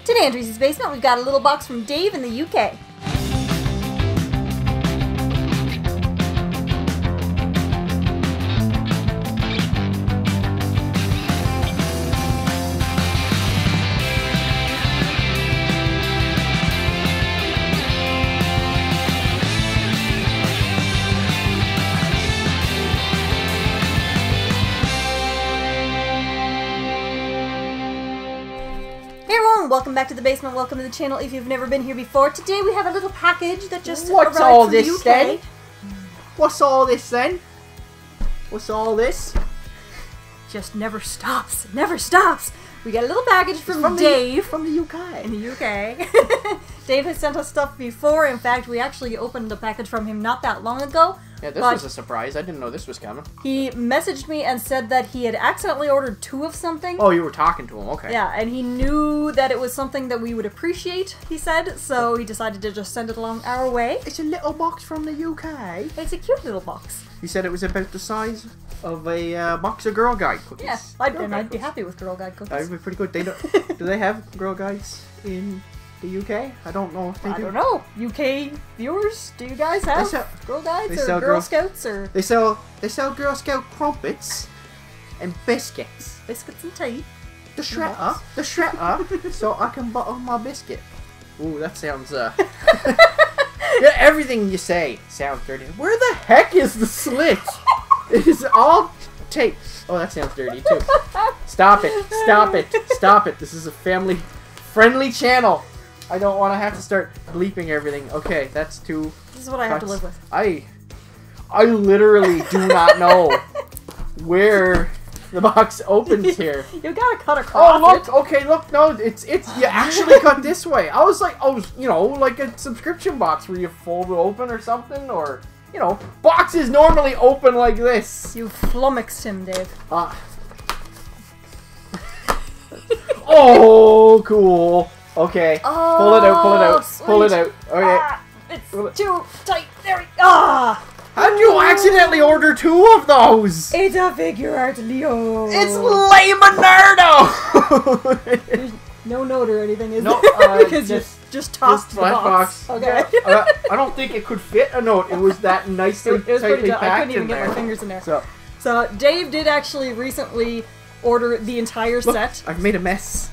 Today in Tracey's Basement, we've got a little box from Dave in the UK. Welcome back to the basement. Welcome to the channel if you've never been here before. Today we have a little package that just arrived from the UK. Then? What's all this then? What's all this? Just never stops. Never stops. We got a little package from Dave. From the UK. In the UK. Dave has sent us stuff before. In fact, we actually opened a package from him not that long ago. Yeah, this was a surprise. I didn't know this was coming. He messaged me and said that he had accidentally ordered 2 of something. Oh, you were talking to him. Okay. Yeah, and he knew that it was something that we would appreciate, he said, so he decided to just send it along our way. It's a little box from the UK. It's a cute little box. He said it was about the size of a box of Girl Guide cookies. Yeah, I'd be happy with Girl Guide cookies. That would be pretty good. Do they have Girl Guides in the UK? I don't know if they do. I don't know. UK viewers, do you guys have Girl Guides or Girl Scouts or? They sell Girl Scout crumpets and biscuits. Biscuits and tea. The shredder, so I can butter my biscuit. Ooh, that sounds yeah, everything you say sounds dirty. Where the heck is the slit? It is all tape. Oh, that sounds dirty too. Stop it! Stop it! Stop it! This is a family-friendly channel. I don't want to have to start bleeping everything. Okay, that's 2. This is what I have to live with. I literally do not know where the box opens here. You gotta cut across. Oh look! Okay, look. No, it's you actually cut this way. I was like, you know, like a subscription box where you fold it open or something, or you know, boxes normally open like this. You flummoxed him, Dave. Oh, cool. Okay, oh, pull it out, pull it out, sweet. Pull it out. Okay. It's too tight. There we go. How'd you accidentally order 2 of those? It's a Figuarts Leo. It's Leonardo. There's no note or anything, is no, there? Because just tossed the box. Okay. I don't think it could fit a note. It was that nicely it was tightly pretty packed I couldn't even in get there. my fingers in there. So Dave did actually recently order the entire set. I've made a mess.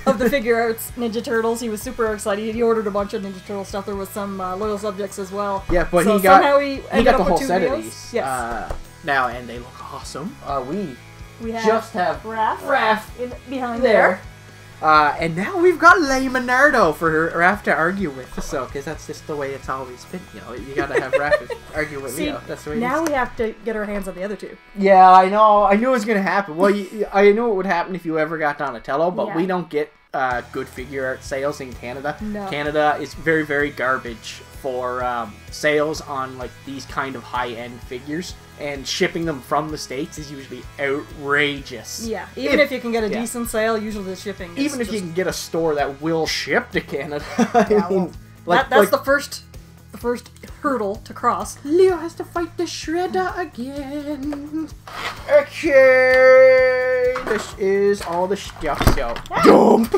Of the Figuarts Ninja Turtles. He was super excited. He ordered a bunch of Ninja Turtle stuff. There was some loyal subjects as well. Yeah, but so he got the the whole set of these. Yes. Now, and they look awesome. We have just have Raph in behind there. And now we've got Leonardo for Raph to argue with. So, because that's just the way it's always been. You know, you gotta have Raph argue with Leo. That's the way. Now we have to get our hands on the other 2. Yeah, I know. I knew it was gonna happen. Well, I knew it would happen if you ever got Donatello, but we don't get good figure art sales in Canada. No. Canada is very, very garbage for sales on like these kind of high-end figures, and shipping them from the States is usually outrageous. Yeah, even if you can get a decent sale, usually the shipping is even if you can get a store that will ship to Canada. Yeah, I mean, that's the first hurdle to cross. Leo has to fight the Shredder again. Okay, this is all the stuff. So jump!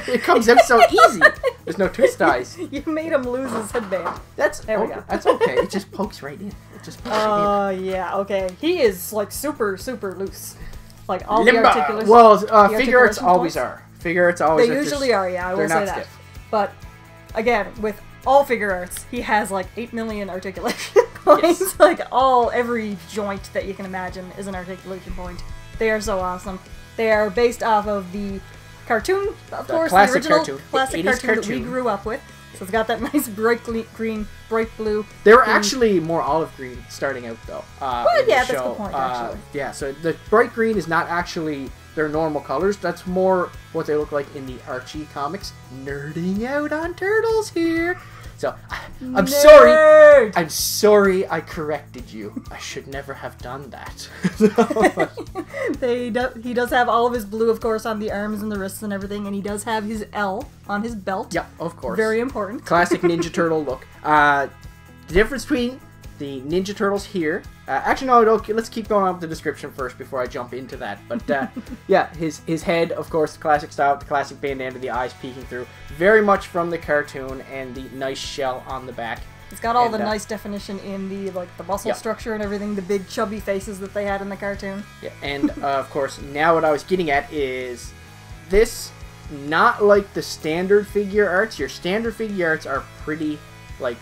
It comes out so easy. There's no twist ties. You made him lose his headband. There we go. That's okay. It just pokes right in. It just pokes right in. Yeah. Okay. He is like super loose. Like all the articulation. Well, Figuarts always are. Figuarts always. They usually are. Yeah, I will say that. Stiff. But again, with all Figuarts, he has like 8 million articulation points. Yes. Like every joint that you can imagine is an articulation point. They are so awesome. They are based off of the cartoon, of course, the original classic cartoon that we grew up with. So it's got that nice bright green, bright blue. They were actually more olive green starting out, though. Well, yeah, that's a good point, actually. Yeah, so the bright green is not actually their normal colors. That's more what they look like in the Archie comics. Nerding out on turtles here. So, I'm sorry. I'm sorry I corrected you. I should never have done that. He does have all of his blue, of course, on the arms and the wrists and everything, and he does have his L on his belt. Yep, of course. Very important. Classic Ninja Turtle look. The difference between the Ninja Turtles here. Actually, no, okay, let's keep going on with the description first before I jump into that. But yeah, his head, of course, the classic style, the classic bandana, the eyes peeking through, very much from the cartoon, and the nice shell on the back. It's got all the nice definition in the the muscle structure and everything, the big chubby faces that they had in the cartoon. Yeah, and of course, now what I was getting at is this, not like the standard figure arts. Your standard figure arts are pretty light.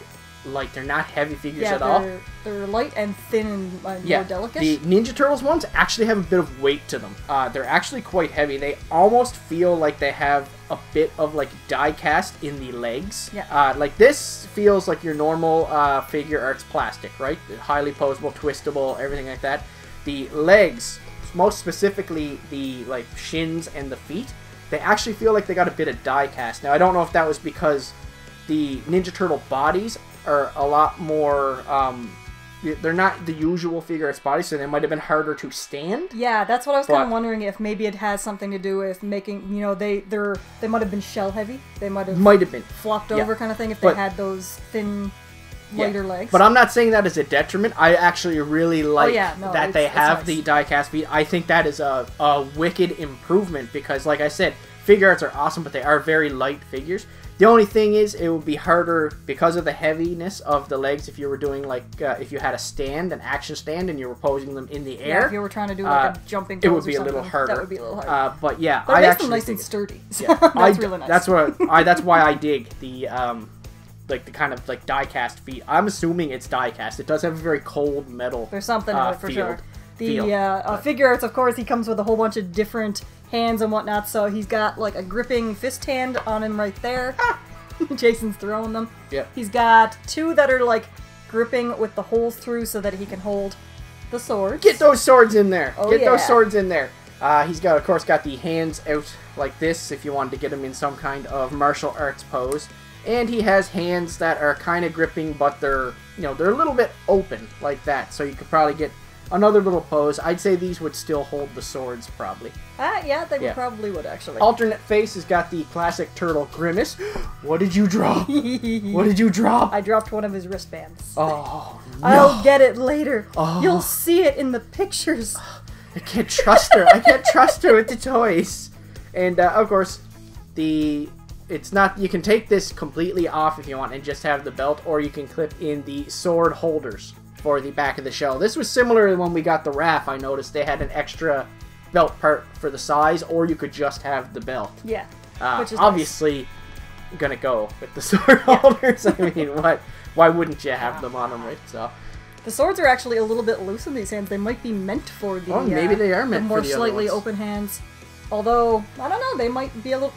They're not heavy figures at all. They're light and thin and more delicate. The Ninja Turtles ones actually have a bit of weight to them. They're actually quite heavy. They almost feel like they have a bit of die cast in the legs. Yeah. Like this feels like your normal figure arts plastic, right? Highly posable, twistable, everything like that. The legs, most specifically the shins and the feet, they actually feel like they got a bit of die cast. Now I don't know if that was because the Ninja Turtle bodies are a lot more, they're not the usual figure arts bodies, so they might have been harder to stand. Yeah, that's what I was kind of wondering, if maybe it has something to do with making, they might have been shell heavy. They might have been flopped over kind of thing if they had those thin, lighter legs. But I'm not saying that as a detriment. I actually really like that they have the die-cast feet. I think that is a wicked improvement because, like I said, figure arts are awesome, but they are very light figures. The only thing is, it would be harder because of the heaviness of the legs if you were doing, if you had a stand, an action stand, and you were posing them in the air. Yeah, if you were trying to do, a jumping pose it would be a little harder. That would be a little harder. But yeah, I actually them nice and sturdy. So that's really nice. That's why I dig the, the kind of, die-cast feet. I'm assuming it's die-cast. It does have a very cold metal There's something to it, for sure. The figure arts, of course, he comes with a whole bunch of different hands and whatnot, so he's got a gripping fist hand on him right there. Jason's throwing them. Yep. He's got two that are gripping with the holes through so that he can hold the swords. Get those swords in there. Oh, Get those swords in there. He's got, of course, got the hands out like this if you wanted to get him in some kind of martial arts pose. And he has hands that are kind of gripping, but they're, they're a little bit open like that. So you could probably get another little pose. I'd say these would still hold the swords, probably. Yeah, they probably would, actually. Alternate face has got the classic turtle grimace. What did you drop? What did you drop? I dropped one of his wristbands. Oh, no. I'll get it later. Oh. You'll see it in the pictures. I can't trust her. I can't trust her with the toys. And, of course, it's not, you can take this completely off if you want and just have the belt, or you can clip in the sword holders for the back of the shell. This was similar to when we got the Raph. I noticed they had an extra belt part for the size, or you could just have the belt. Yeah, which is obviously nice. Gonna go with the sword holders. I mean, why wouldn't you have them on them, right? So the swords are actually a little bit loose in these hands. They might be meant for the maybe they are meant the more for the slightly open hands. Although I don't know, they might be a little.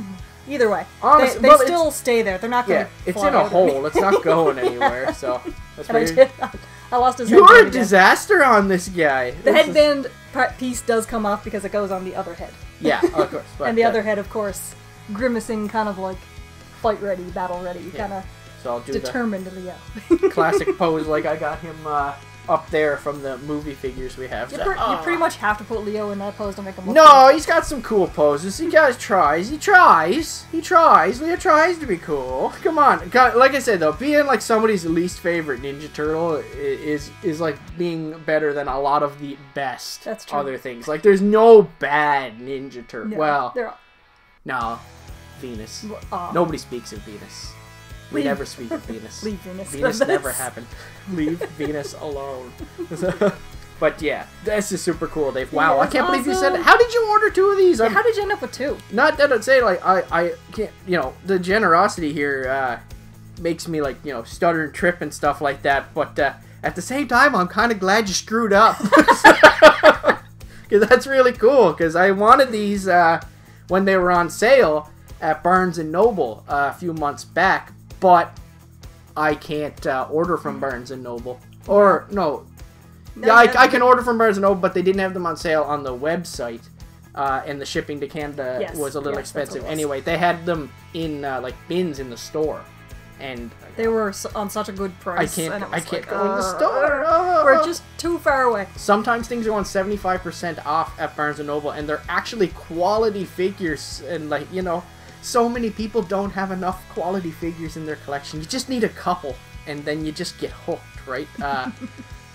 Either way, honestly, they still stay there. They're not going to it's in a hole. It's not going anywhere. So that's weird. I lost his headband. You're a disaster on this guy. The headband piece does come off because it goes on the other head. Yeah, of course. But, and the other head, of course, grimacing, kind of fight ready, battle ready, kind of determined. The classic pose, like I got him up there from the movie figures we have. You pretty much have to put Leo in that pose to make him look cool. He's got some cool poses. He tries. Leo tries to be cool. Come on. Like I said, though, being somebody's least favorite Ninja Turtle is being better than a lot of the best other things. There's no bad Ninja Turtle. No, well, no. Venus. Nobody speaks of Venus. We never speak of Venus. Leave Venus. Venus never happened. Leave Venus alone. But yeah, this is super cool, Dave. Wow, I can't believe you said that. How did you order two of these? Yeah, how did you end up with two? Not that I'd say, I can't, the generosity here makes me, stutter and trip and stuff like that. But at the same time, I'm kind of glad you screwed up. Because that's really cool, because I wanted these when they were on sale at Barnes & Noble a few months back. But I can't order from Barnes & Noble. Or, no. Yeah, I can order from Barnes & Noble, but they didn't have them on sale on the website. And the shipping to Canada was a little expensive. Anyway, they had them in, bins in the store. And they were on such a good price. I can't go in the store. We're just too far away. Sometimes things are on 75% off at Barnes & Noble, and they're actually quality figures. And, so many people don't have enough quality figures in their collection. You just need a couple. and then you just get hooked, right?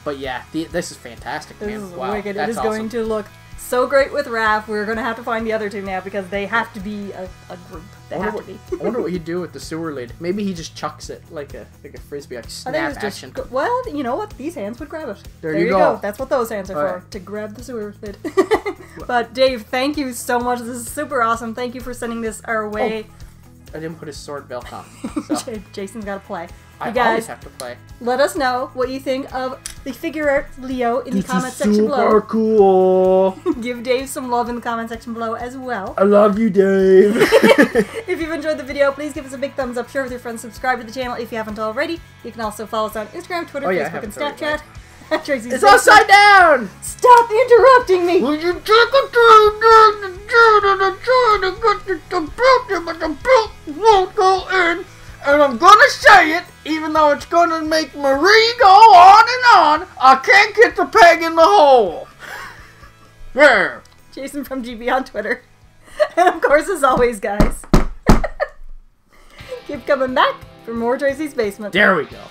But yeah, this is fantastic, man. This is Wow, wicked. It that's is awesome. going to look so great with Raph. We're going to have to find the other two now because they have to be a group. They have to be. I wonder what he'd do with the sewer lid. Maybe he just chucks it like a frisbee, like snap action. Well, you know what? These hands would grab it. There you go. That's what those hands are for, right. to grab the sewer lid. But Dave, thank you so much. This is super awesome. Thank you for sending this our way. Oh, I didn't put his sword belt on. So. Jason's got to play. I You guys, always have to play. let us know what you think of the Figuarts Leo in the comment section Super below. cool. Give Dave some love in the comment section below as well. I love you, Dave. If you've enjoyed the video, please give us a big thumbs up, share with your friends, subscribe to the channel if you haven't already. You can also follow us on Instagram, Twitter, Facebook, and Snapchat. Tracey's It's upside down! Stop interrupting me! Will you take a turn down the turn and try to get the belt, but the belt won't go in? And I'm gonna say it, even though it's gonna make Marie go on and on, I can't get the peg in the hole. There. Jason from GB on Twitter. And of course, as always, guys, keep coming back for more Tracey's Basement. There we go.